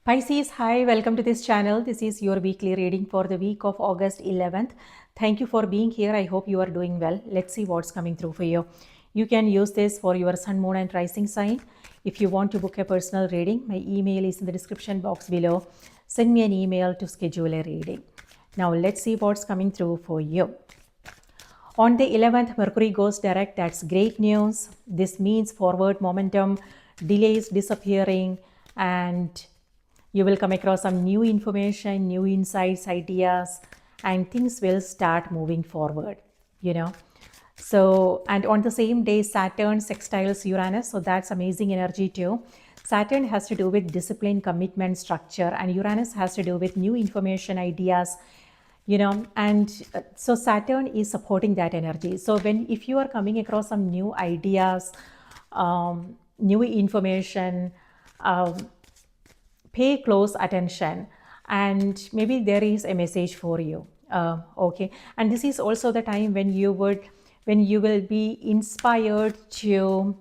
Pisces, hi, welcome to this channel. This is your weekly reading for the week of August 11th. Thank you for being here. I hope you are doing well. Let's see what's coming through for you. You can use this for your sun, moon, and rising sign. If you want to book a personal reading, my email is in the description box below. Send me an email to schedule a reading. Now, let's see what's coming through for you. On the 11th, Mercury goes direct. That's great news. This means forward momentum, delays disappearing, and you will come across some new information, new insights, ideas, and things will start moving forward, you know. So, and on the same day, Saturn sextiles Uranus. So that's amazing energy too. Saturn has to do with discipline, commitment, structure, and Uranus has to do with new information, ideas, and so Saturn is supporting that energy. So if you are coming across some new ideas, new information, um, pay close attention, and maybe there is a message for you. Okay, and this is also the time when you will be inspired to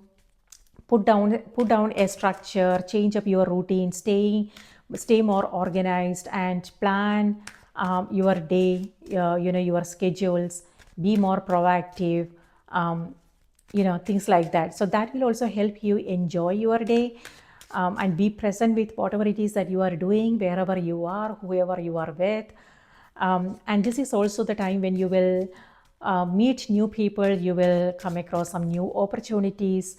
put down a structure, change up your routine, stay more organized, and plan your day, your schedules, be more proactive, things like that. So that will also help you enjoy your day, and be present with whatever it is that you are doing, wherever you are, whoever you are with. And this is also the time when you will meet new people, you will come across some new opportunities,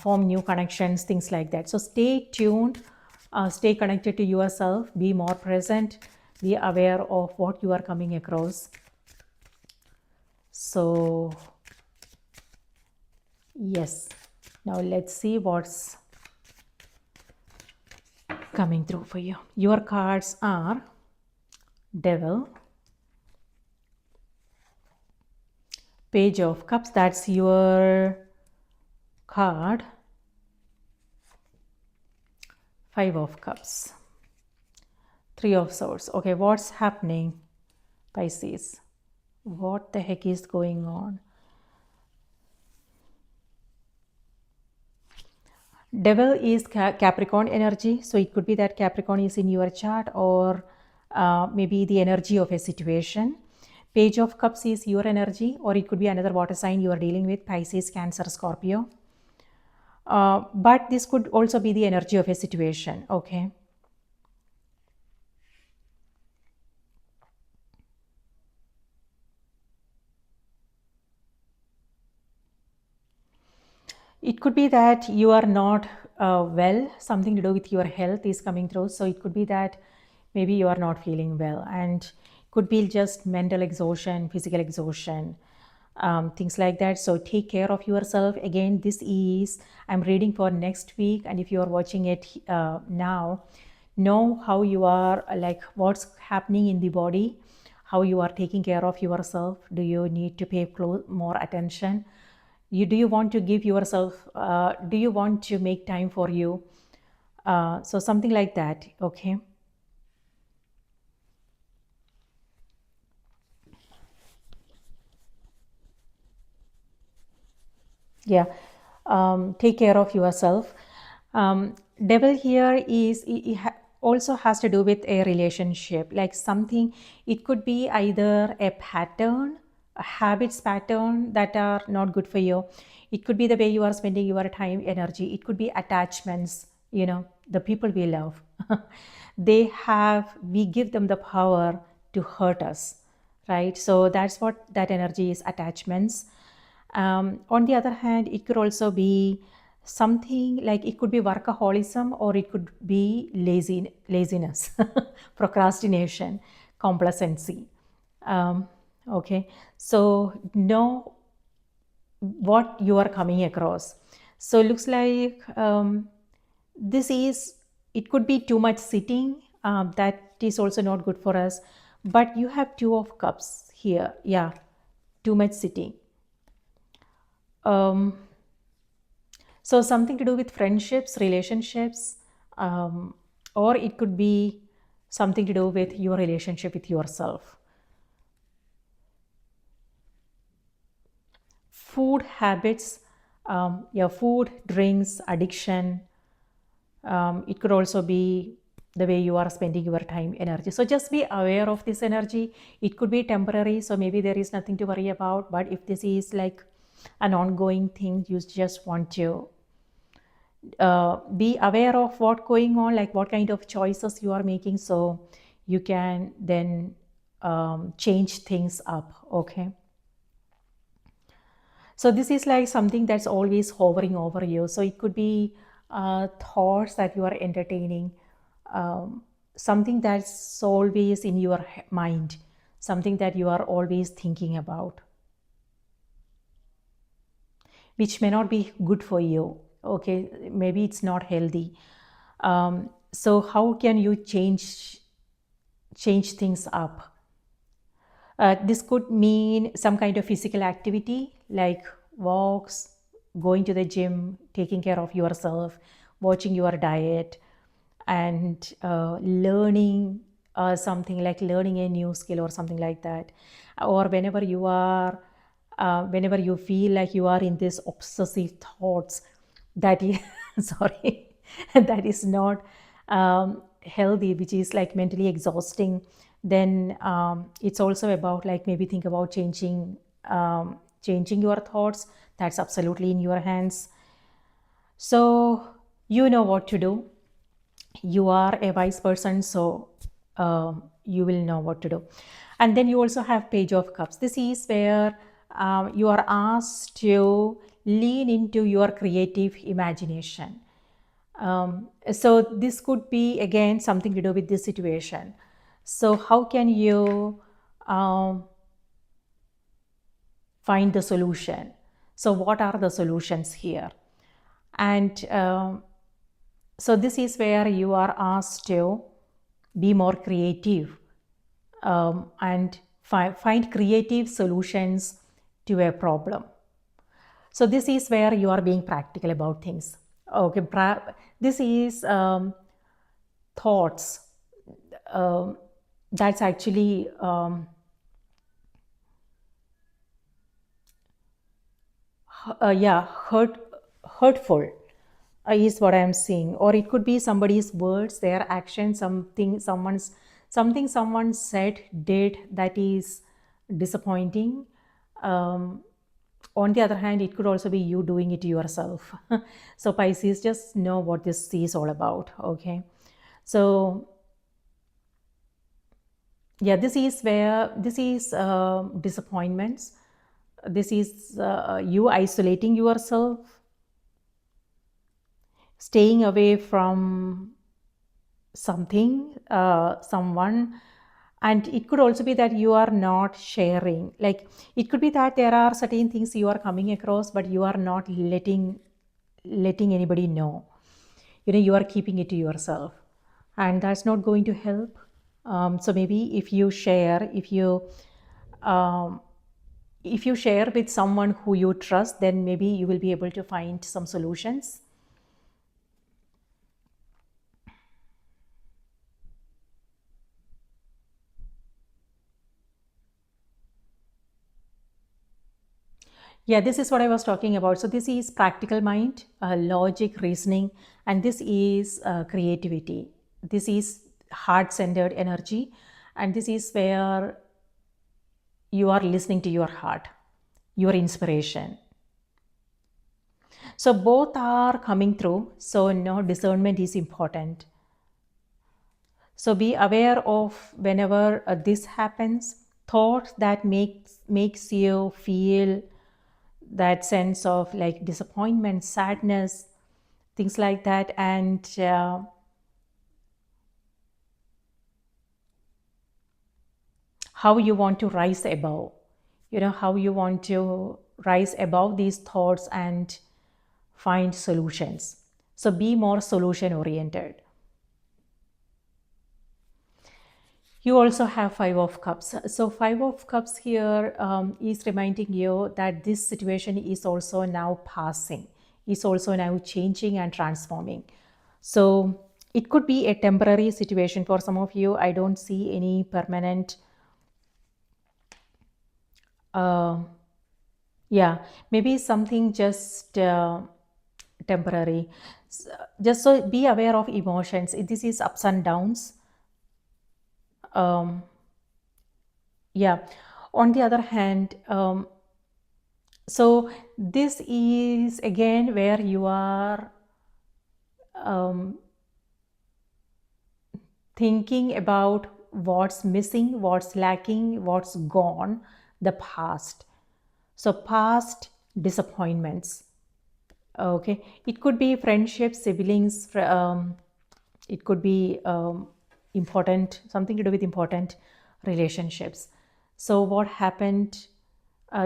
form new connections, things like that. So stay tuned, stay connected to yourself, be more present, be aware of what you are coming across. So yes, now let's see what's coming through for you. Your cards are Devil, Page of Cups, that's your card, Five of Cups, Three of Swords. Okay, what's happening, Pisces? What the heck is going on? Devil is Capricorn energy, so it could be that Capricorn is in your chart, or maybe the energy of a situation. Page of Cups is your energy, or it could be another water sign you are dealing with, Pisces, Cancer, Scorpio. But this could also be the energy of a situation, okay? It could be that you are not well, something to do with your health is coming through. So it could be that maybe you are not feeling well, and could be just mental exhaustion, physical exhaustion, things like that. So take care of yourself. Again, I'm reading for next week, and if you are watching it now, know how you are, like what's happening in the body, how you are taking care of yourself. Do you need to pay more attention? Do you want to give yourself, do you want to make time for you? So something like that, okay? Yeah, take care of yourself. Devil here also has to do with a relationship, like something. It could be either a pattern, a habits pattern that are not good for you. It could be the way you are spending your time, energy. It could be attachments, the people we love. We give them the power to hurt us, right? So that's what that energy is, attachments. On the other hand, it could also be something like, it could be workaholism, or it could be laziness, procrastination, complacency. Okay, so know what you are coming across. So looks like it could be too much sitting. That is also not good for us. But you have Two of Cups here. Yeah, too much sitting. Um, so something to do with friendships, relationships, or it could be something to do with your relationship with yourself. Food habits, food, drinks, addiction, It could also be the way you are spending your time, energy. So just be aware of this energy. It could be temporary, so maybe there is nothing to worry about. But if this is like an ongoing thing, you just want to be aware of what going on, like what kind of choices you are making, so you can then change things up. Okay, so this is like something that's always hovering over you. So it could be thoughts that you are entertaining, something that's always in your mind, something that you are always thinking about, which may not be good for you. Okay, maybe it's not healthy. So how can you change things up? This could mean some kind of physical activity like walks, going to the gym, taking care of yourself, watching your diet, and learning something, like learning a new skill or something like that. Or whenever you feel like you are in this obsessive thoughts, that is sorry, that is not healthy, which is like mentally exhausting, then it's also about like maybe think about changing your thoughts. That's absolutely in your hands. So you know what to do. You are a wise person, so you will know what to do. And then you also have Page of Cups. This is where you are asked to lean into your creative imagination. So this could be again something to do with this situation. So how can you um, find the solution? So what are the solutions here? And so this is where you are asked to be more creative, and find creative solutions to a problem. So this is where you are being practical about things. Okay, this is thoughts. That's actually yeah, hurtful is what I'm seeing. Or it could be somebody's words, their actions, something someone said, did, that is disappointing. On the other hand, it could also be you doing it yourself. So Pisces, just know what this is all about. Okay, so yeah, this is disappointments. This is you isolating yourself, staying away from something, someone. And it could also be that you are not sharing, like it could be that there are certain things you are coming across, but you are not letting anybody know. You are keeping it to yourself, and that's not going to help. So maybe um, if you share with someone who you trust, then maybe you will be able to find some solutions. Yeah, this is what I was talking about. So this is practical mind, logic, reasoning, and this is creativity. This is heart-centered energy, and this is where you are listening to your heart, your inspiration. So both are coming through. So no, discernment is important. So be aware of whenever this happens, thoughts that makes you feel that sense of like disappointment, sadness, things like that, and how you want to rise above. How you want to rise above these thoughts and find solutions. So be more solution oriented. You also have Five of Cups. So Five of Cups here is reminding you that this situation is also now passing, is also now changing and transforming. So it could be a temporary situation for some of you. I don't see any permanent. Uh, yeah, maybe something just temporary. Just so be aware of emotions. This is ups and downs. um, yeah. On the other hand, so this is again where you are um, thinking about what's missing, what's lacking, what's gone, the past. So past disappointments. Okay, it could be friendships, siblings, it could be important, something to do with important relationships. So what happened?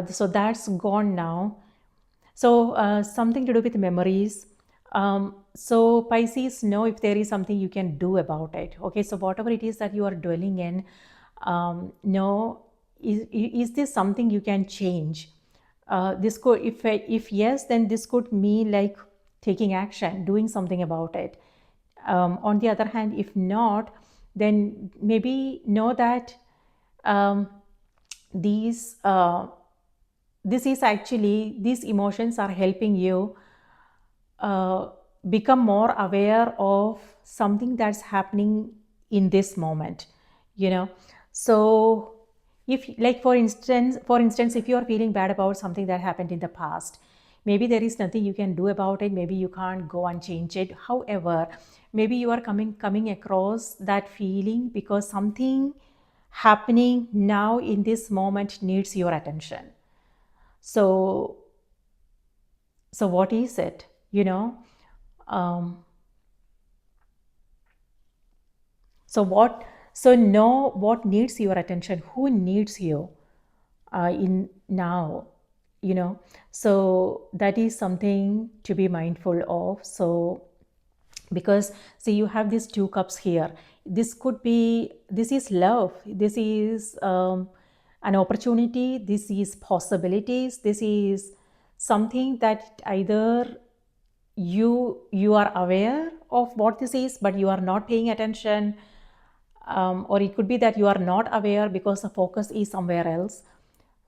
So that's gone now. So something to do with memories. So Pisces, know if there is something you can do about it. Okay, so whatever it is that you are dwelling in, know, is this something you can change? This could, if yes, then this could mean like taking action, doing something about it. On the other hand, if not, then maybe know that um, these this is actually, these emotions are helping you uh, become more aware of something that's happening in this moment, you know. So if, like, for instance, if you are feeling bad about something that happened in the past, maybe there is nothing you can do about it, maybe you can't go and change it. However, maybe you are coming across that feeling because something happening now in this moment needs your attention. So what is it, you know? um, so what, so know what needs your attention, who needs you in now, you know. So that is something to be mindful of. So because see, you have these two cups here. This could be, this is love, this is an opportunity, this is possibilities, this is something that either you are aware of what this is but you are not paying attention, or it could be that you are not aware because the focus is somewhere else.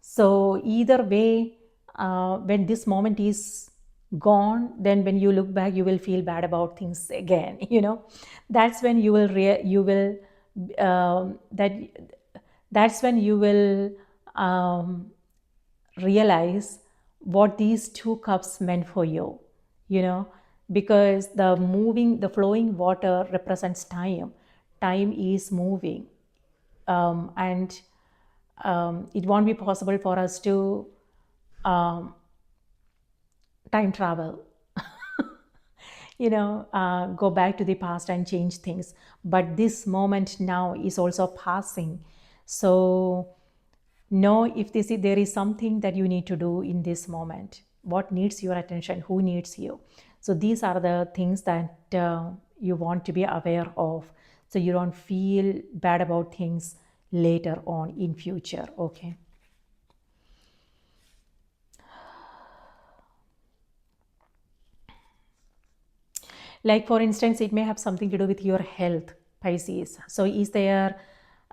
So either way, when this moment is gone, then when you look back you will feel bad about things again, you know. That's when you will that that's when you will realize what these two cups meant for you, you know. Because the flowing water represents time. Time is moving, and it won't be possible for us to um, time travel, you know, go back to the past and change things. But this moment now is also passing. So know if there is something that you need to do in this moment, what needs your attention, who needs you. So these are the things that you want to be aware of, so you don't feel bad about things later on in future. Okay. Like, for instance, it may have something to do with your health, Pisces. So is there,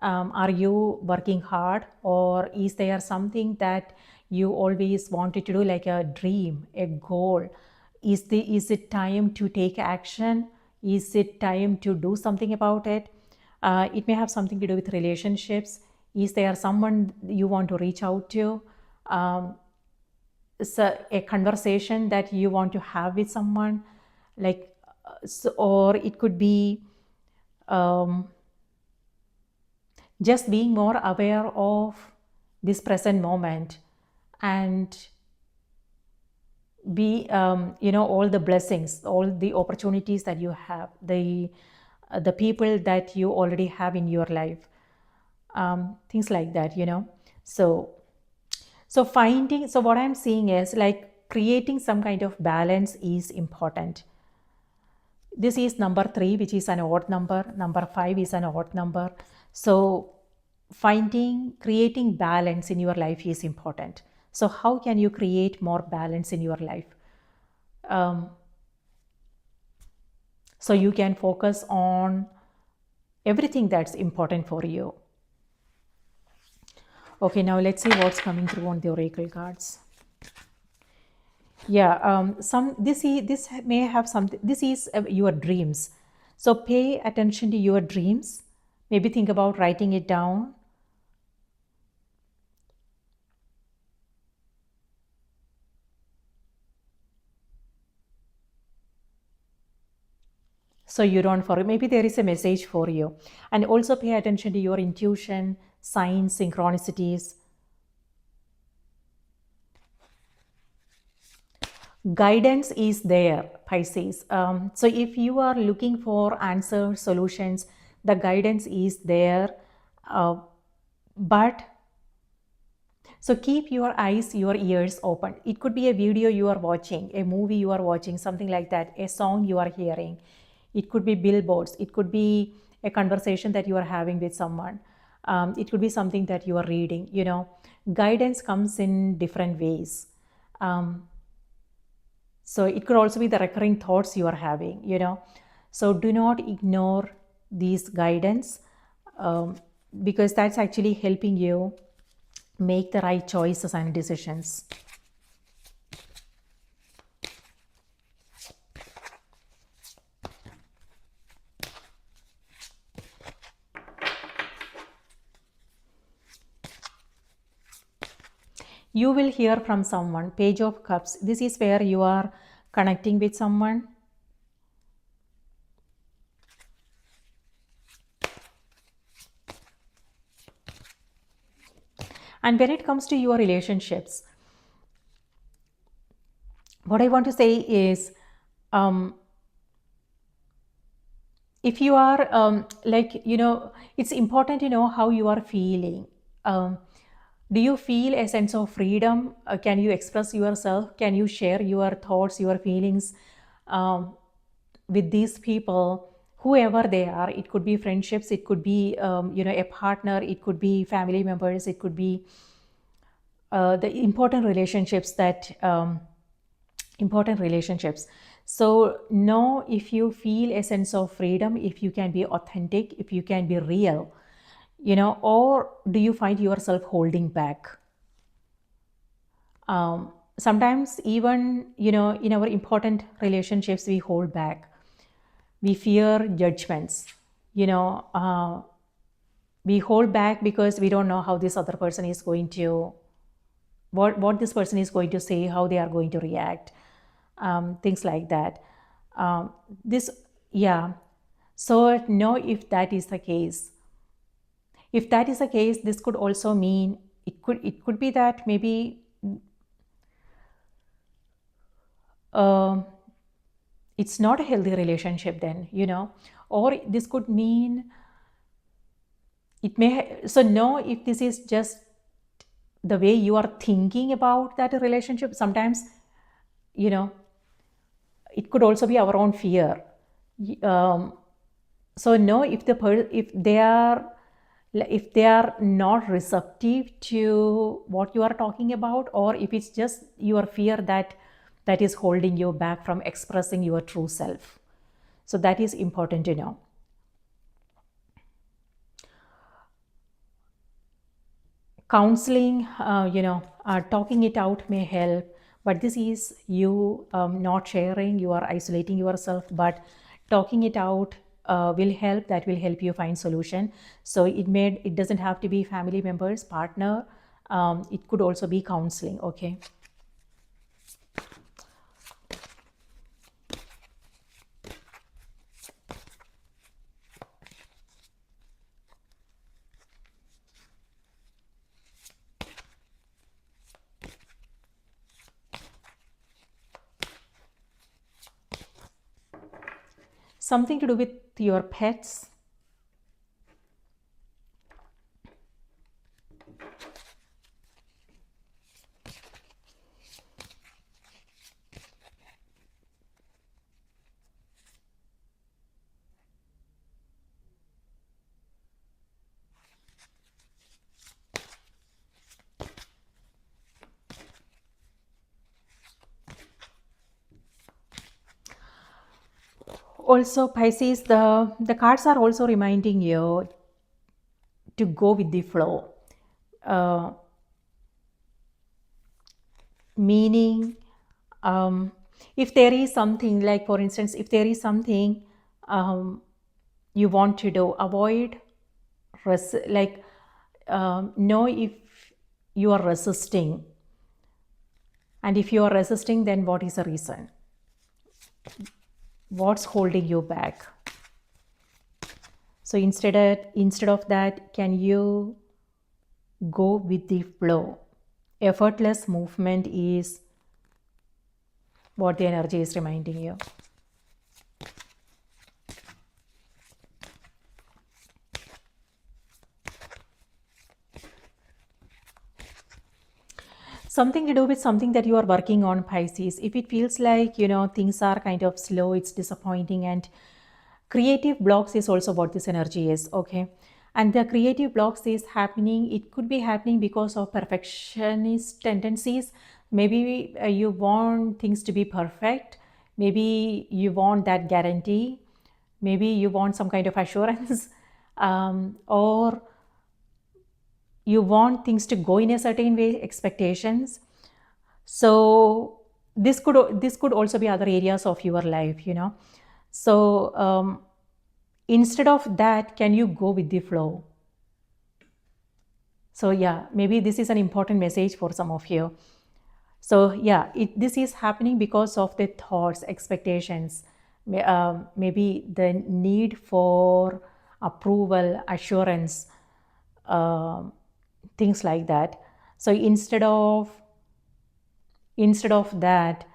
are you working hard, or is there something that you always wanted to do, like a dream, a goal? Is it time to take action? Is it time to do something about it? It may have something to do with relationships. Is there someone you want to reach out to? Um, so a conversation that you want to have with someone, like, so, or it could be um, just being more aware of this present moment, and be, you know, all the blessings, all the opportunities that you have, the people that you already have in your life, things like that, you know. So finding, so what I'm seeing is like creating some kind of balance is important. This is number 3, which is an odd number. Number 5 is an odd number. So creating balance in your life is important. So how can you create more balance in your life? So you can focus on everything that's important for you. Okay, now let's see what's coming through on the oracle cards. Yeah, some this may have something. This is your dreams, so pay attention to your dreams. Maybe think about writing it down. So you don't forget. Maybe there is a message for you, and also pay attention to your intuition, signs, synchronicities. Guidance is there, Pisces. So if you are looking for answers, solutions, the guidance is there. Uh, but so keep your eyes, your ears open. It could be a video you are watching, a movie you are watching, something like that, a song you are hearing. It could be billboards. It could be a conversation that you are having with someone. It could be something that you are reading. Guidance comes in different ways. Um, so it could also be the recurring thoughts you are having. So do not ignore these guidance, um, because that's actually helping you make the right choices and decisions. You will hear from someone. Page of Cups. This is where you are connecting with someone. And when it comes to your relationships, what I want to say is, um, if you are it's important to know how you are feeling. um, do you feel a sense of freedom? Can you express yourself? Can you share your thoughts, your feelings, um, with these people, whoever they are? It could be friendships, it could be a partner, it could be family members, it could be the important relationships that important relationships. So know if you feel a sense of freedom, if you can be authentic, if you can be real, or do you find yourself holding back? Sometimes even in our important relationships we hold back. We fear judgments. you know uh, we hold back because we don't know how this other person is going to, what this person is going to say, how they are going to react, things like that. This Yeah, so know if that is the case. If that is the case, this could also mean, it could be that maybe um it's not a healthy relationship then, or this could mean, so know if this is just the way you are thinking about that relationship. Sometimes you know it could also be our own fear. um, so know if if they are not receptive to what you are talking about, or if it's just your fear that is holding you back from expressing your true self. So that is important to know. Counseling, talking it out may help, but this is you not sharing, you are isolating yourself, but talking it out will help. That will help you find solution. So it doesn't have to be family members, partner. It could also be counseling. Okay. Something to do with your pets. Also, Pisces, the cards are also reminding you to go with the flow. uh, Meaning, um, if there is something, like for instance, if there is something um, you want to do, avoid like know if you are resisting, and if you are resisting, then what is the reason, what's holding you back. So instead of that, can you go with the flow? Effortless movement is what the energy is reminding you. Something to do with something that you are working on, Pisces. If it feels like, things are kind of slow, it's disappointing, and creative blocks is also what this energy is, okay? And the creative blocks is happening, it could be happening because of perfectionist tendencies. Maybe you want things to be perfect, maybe you want that guarantee, maybe you want some kind of assurance, or you want things to go in a certain way, expectations. So this could also be other areas of your life. So instead of that, can you go with the flow? So yeah, maybe this is an important message for some of you. So yeah, this is happening because of the thoughts, expectations, maybe the need for approval, assurance, um things like that. So instead of that,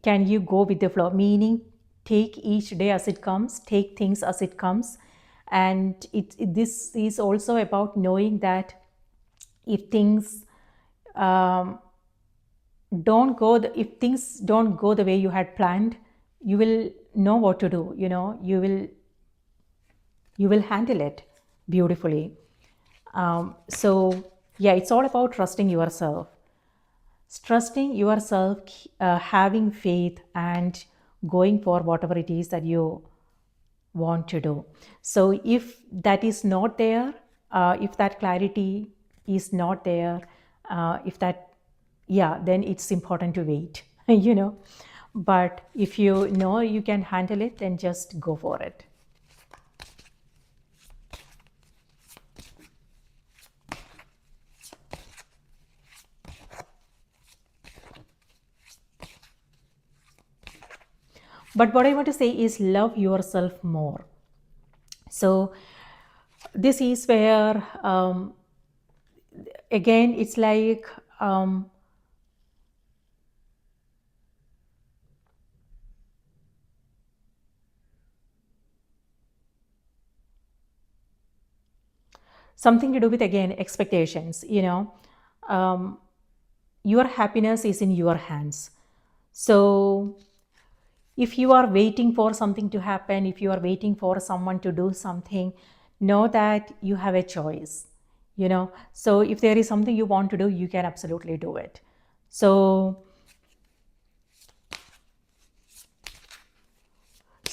can you go with the flow, meaning take each day as it comes, take things as it comes. And this is also about knowing that if things um, if things don't go the way you had planned, you will know what to do, you will handle it beautifully. So yeah, it's all about trusting yourself, having faith, and going for whatever it is that you want to do. So if that is not there, if that clarity is not there, if that, yeah, then it's important to wait, But if you know you can handle it, then just go for it. But what I want to say is love yourself more. So this is where, again, it's like, something to do with, again, expectations. Um, your happiness is in your hands. So if you are waiting for something to happen, if you are waiting for someone to do something, know that you have a choice. So if there is something you want to do, you can absolutely do it. So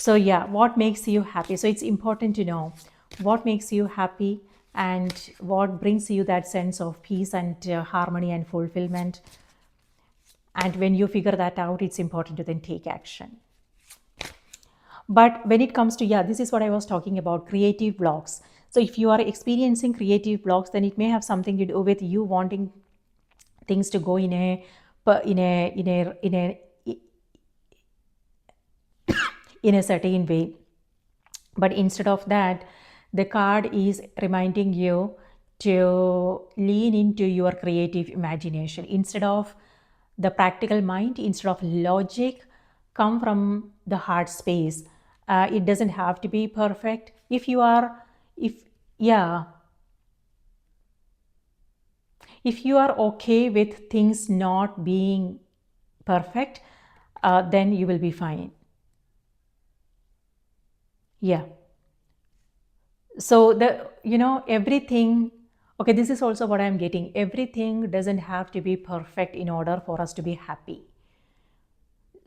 yeah, what makes you happy? So it's important to know what makes you happy and what brings you that sense of peace and harmony and fulfillment. And when you figure that out, it's important to then take action. But when it comes to, yeah, this is what I was talking about, creative blocks. So if you are experiencing creative blocks, then it may have something to do with you wanting things to go in a certain way. But instead of that, the card is reminding you to lean into your creative imagination. Instead of the practical mind, instead of logic, come from the heart space. It doesn't have to be perfect. If yeah, if you are okay with things not being perfect, then you will be fine. Yeah. So everything, okay, this is also what I'm getting. Everything doesn't have to be perfect in order for us to be happy.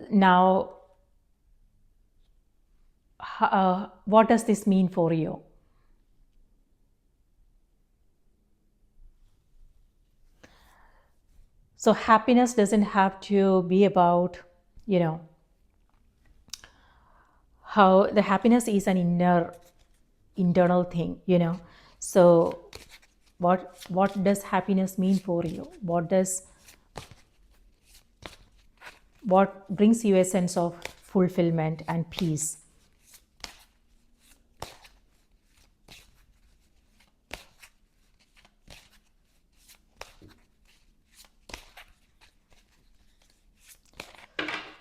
Now, what does this mean for you? So happiness doesn't have to be about, you know, how the happiness is an internal thing, you know. So what does happiness mean for you? What brings you a sense of fulfillment and peace?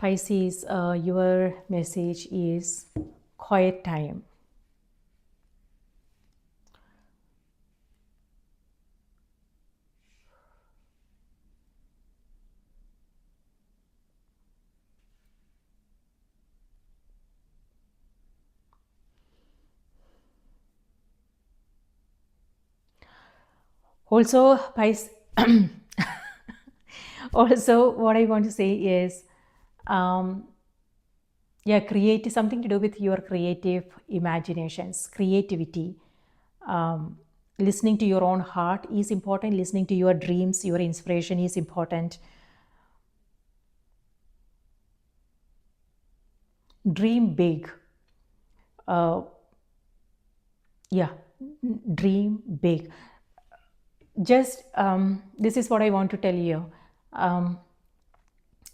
Pisces, your message is quiet time. Also, also, what I want to say is, um, yeah, create something to do with your creative imaginations, creativity. Um, Listening to your own heart is important. Listening to your dreams, your inspiration is important. Dream big. Uh, yeah, dream big. Just this is what I want to tell you. Um,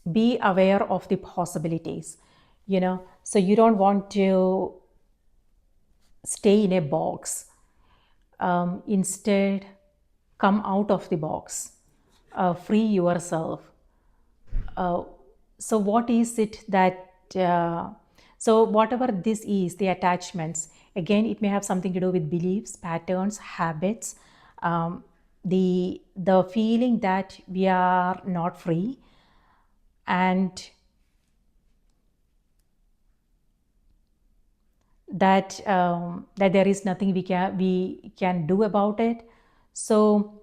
be aware of the possibilities, you know. So you don't want to stay in a box. Instead, come out of the box, free yourself. uh, so what is it that so whatever this is, the attachments, again, it may have something to do with beliefs, patterns, habits, the feeling that we are not free, and that there is nothing we can do about it. So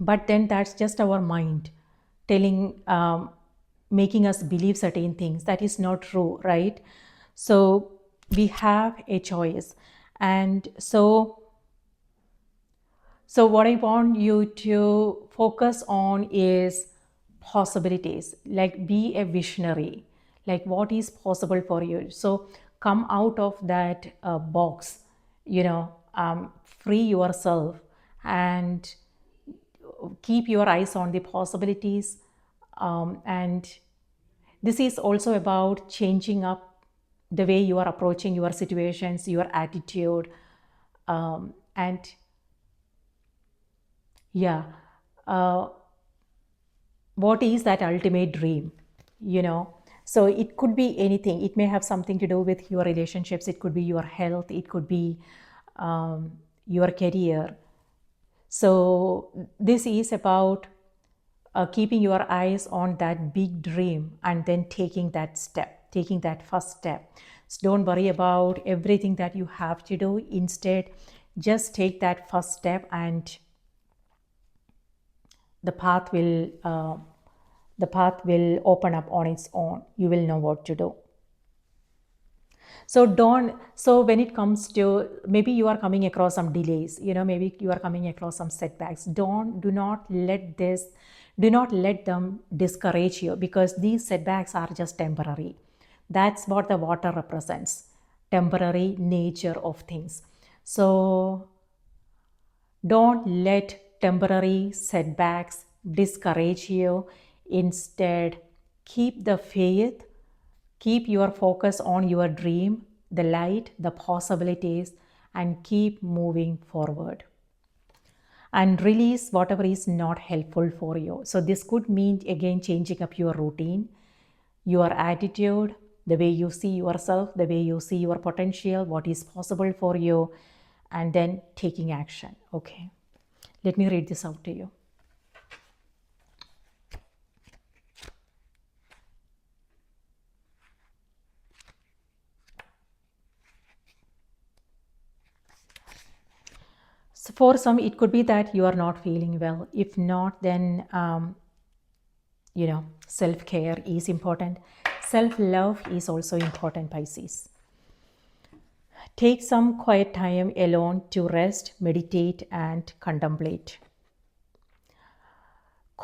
but then that's just our mind telling, making us believe certain things that is not true, right? So we have a choice. And so what I want you to focus on is possibilities, like be a visionary, like what is possible for you. So come out of that box, you know, free yourself and keep your eyes on the possibilities. And this is also about changing up the way you are approaching your situations, your attitude. And yeah, uh, what is that ultimate dream, you know? So it could be anything. It may have something to do with your relationships, it could be your health, it could be your career. So this is about keeping your eyes on that big dream and then taking that step, taking that first step. So don't worry about everything that you have to do. Instead, just take that first step, and the path will open up on its own. You will know what to do. So don't, so when it comes to, maybe you are coming across some delays, you know, maybe you are coming across some setbacks. Do not let this, do not let them discourage you, because these setbacks are just temporary. That's what the water represents, temporary nature of things. So don't let temporary setbacks discourage you. Instead, keep the faith, keep your focus on your dream, the light, the possibilities, and keep moving forward. And release whatever is not helpful for you. So, this could mean again changing up your routine, your attitude, the way you see yourself, the way you see your potential, what is possible for you, and then taking action. Okay. Let me read this out to you. So for some, it could be that you are not feeling well. If not, then, self care is important. Self love is also important, Pisces. Take some quiet time alone to rest, meditate, and contemplate.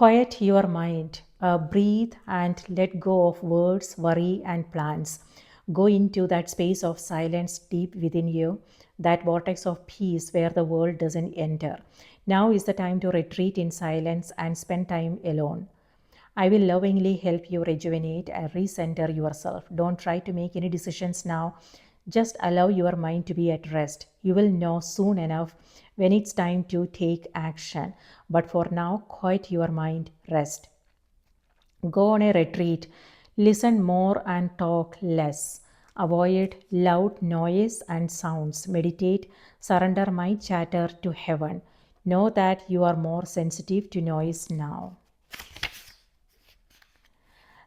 Quiet your mind, breathe and let go of words, worry, and plans. Go into that space of silence deep within you, that vortex of peace where the world doesn't enter. Now is the time to retreat in silence and spend time alone. I will lovingly help you rejuvenate and recenter yourself. Don't try to make any decisions now. Just allow your mind to be at rest. You will know soon enough when it's time to take action. But for now, quiet your mind, rest. Go on a retreat. Listen more and talk less. Avoid loud noise and sounds. Meditate. Surrender my chatter to heaven. Know that you are more sensitive to noise now.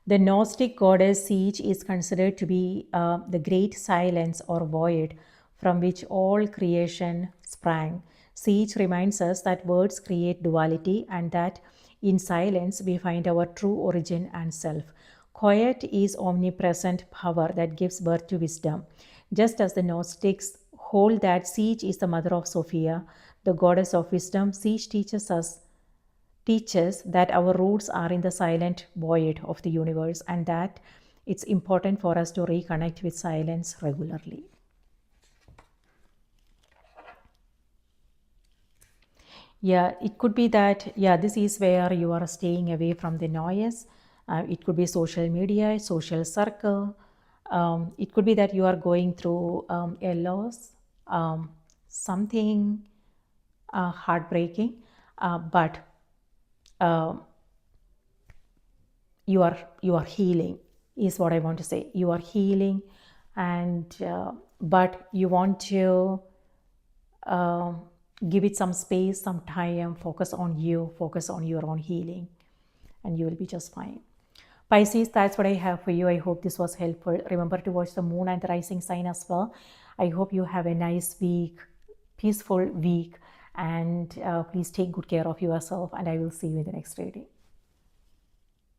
The Gnostic goddess Siege is considered to be the great silence or void from which all creation sprang. Siege reminds us that words create duality and that in silence we find our true origin and self. Quiet is omnipresent power that gives birth to wisdom. Just as the Gnostics hold that Siege is the mother of Sophia, the goddess of wisdom, Siege teaches that our roots are in the silent void of the universe and that it's important for us to reconnect with silence regularly. Yeah, it could be that, yeah, this is where you are staying away from the noise. It could be social media, social circle. It could be that you are going through a loss, something heartbreaking, but uh, you are healing is what I want to say. You are healing, and but you want to uh, give it some space, some time, focus on you, focus on your own healing, and you will be just fine. Pisces, that's what I have for you. I hope this was helpful. Remember to watch the moon and the rising sign as well. I hope you have a nice week, peaceful week, and please take good care of yourself, and I will see you in the next reading.